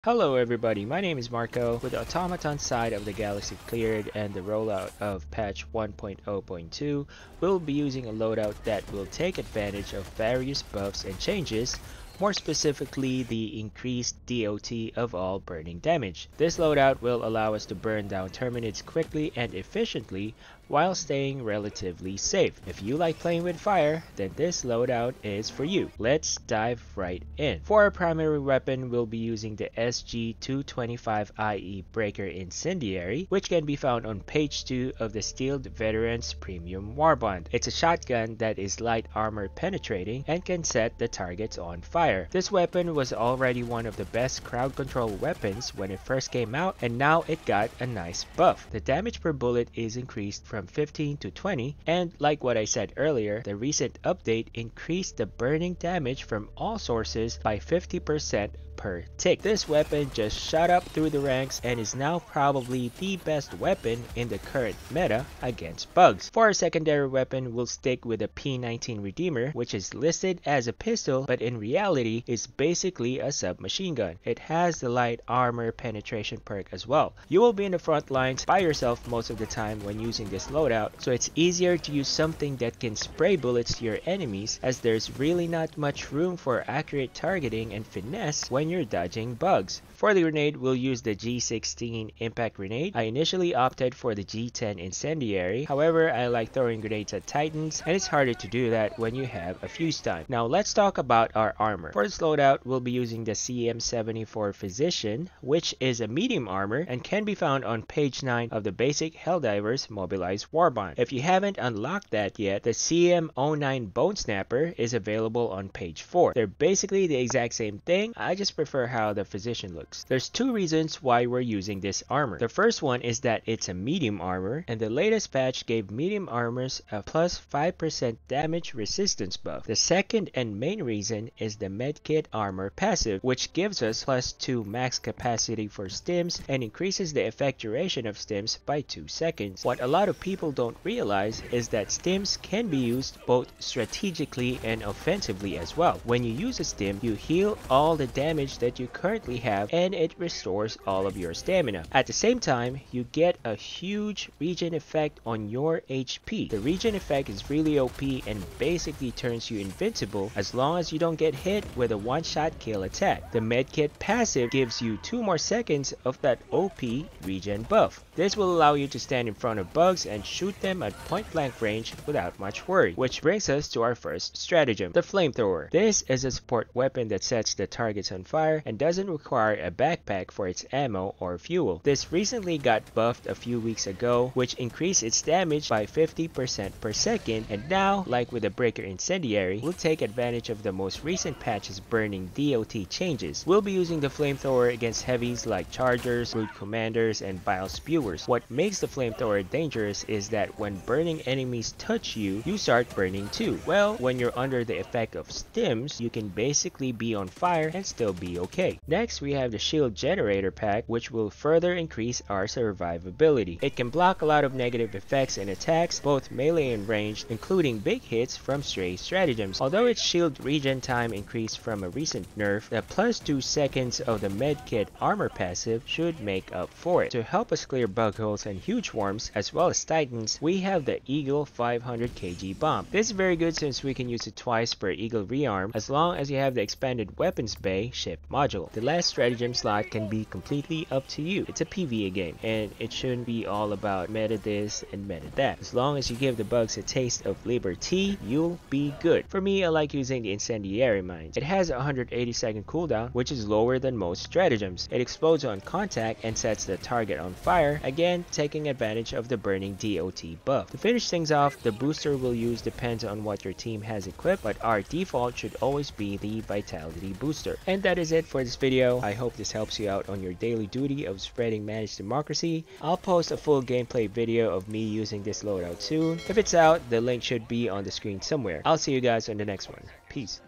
Hello everybody, my name is Marco. With the Automaton side of the galaxy cleared and the rollout of patch 1.0.2, we'll be using a loadout that will take advantage of various buffs and changes, more specifically the increased DOT of all burning damage. This loadout will allow us to burn down Terminids quickly and efficiently while staying relatively safe. If you like playing with fire, then this loadout is for you. Let's dive right in. For our primary weapon, we'll be using the SG-225IE Breaker Incendiary, which can be found on page 2 of the Steeled Veterans Premium Warband. It's a shotgun that is light armor penetrating and can set the targets on fire. This weapon was already one of the best crowd control weapons when it first came out, and now it got a nice buff. The damage per bullet is increased from 15 to 20, and like what I said earlier, the recent update increased the burning damage from all sources by 50% per tick. This weapon just shot up through the ranks and is now probably the best weapon in the current meta against bugs. For our secondary weapon, we'll stick with a P19 Redeemer, which is listed as a pistol but in reality is basically a submachine gun. It has the light armor penetration perk as well. You will be in the front lines by yourself most of the time when using this loadout, so it's easier to use something that can spray bullets to your enemies, as there's really not much room for accurate targeting and finesse when you're dodging bugs. For the grenade, we'll use the G16 Impact Grenade. I initially opted for the G10 Incendiary, however I like throwing grenades at Titans, and it's harder to do that when you have a fuse time. Now let's talk about our armor. For this loadout, we'll be using the CM74 Physician, which is a medium armor and can be found on page 9 of the basic Helldivers Mobilized Warband. If you haven't unlocked that yet, the CM09 Bone Snapper is available on page 4. They're basically the exact same thing, I just prefer how the Physician looks. There's two reasons why we're using this armor. The first one is that it's a medium armor, and the latest patch gave medium armors a plus 5% damage resistance buff. The second and main reason is the Medkit armor passive, which gives us plus 2 max capacity for stims and increases the effect duration of stims by 2 seconds. What a lot of people don't realize is that stims can be used both strategically and offensively as well. When you use a stim, you heal all the damage that you currently have and it restores all of your stamina. At the same time, you get a huge regen effect on your HP. The regen effect is really OP and basically turns you invincible as long as you don't get hit with a one-shot kill attack. The Medkit passive gives you 2 more seconds of that OP regen buff. This will allow you to stand in front of bugs and shoot them at point blank range without much worry. Which brings us to our first stratagem, the flamethrower. This is a support weapon that sets the targets on fire and doesn't require a backpack for its ammo or fuel. This recently got buffed a few weeks ago, which increased its damage by 50% per second, and now, like with the Breaker Incendiary, we'll take advantage of the most recent patch's burning DOT changes. We'll be using the flamethrower against heavies like Chargers, Brute Commanders, and Bile Spewers. What makes the flamethrower dangerous is that when burning enemies touch you, you start burning too. Well, when you're under the effect of stims, you can basically be on fire and still be okay. Next, we have the Shield Generator pack, which will further increase our survivability. It can block a lot of negative effects and attacks, both melee and ranged, including big hits from stray stratagems. Although its shield regen time increased from a recent nerf, the plus 2 seconds of the Medkit armor passive should make up for it. To help us clear bug holes and huge worms, as well as Titans, we have the Eagle 500 kg bomb. This is very good since we can use it twice per Eagle rearm, as long as you have the expanded weapons bay ship module. The last stratagem slot can be completely up to you. It's a PvE game, and it shouldn't be all about meta this and meta that. As long as you give the bugs a taste of liberty, you'll be good. For me, I like using the Incendiary Mines. It has a 180-second cooldown, which is lower than most stratagems. It explodes on contact and sets the target on fire, again taking advantage of the burning DOT buff. To finish things off, the booster we'll use depends on what your team has equipped, but our default should always be the Vitality booster. And that is it for this video. I hope this helps you out on your daily duty of spreading managed democracy. I'll post a full gameplay video of me using this loadout soon. If it's out, the link should be on the screen somewhere. I'll see you guys on the next one. Peace.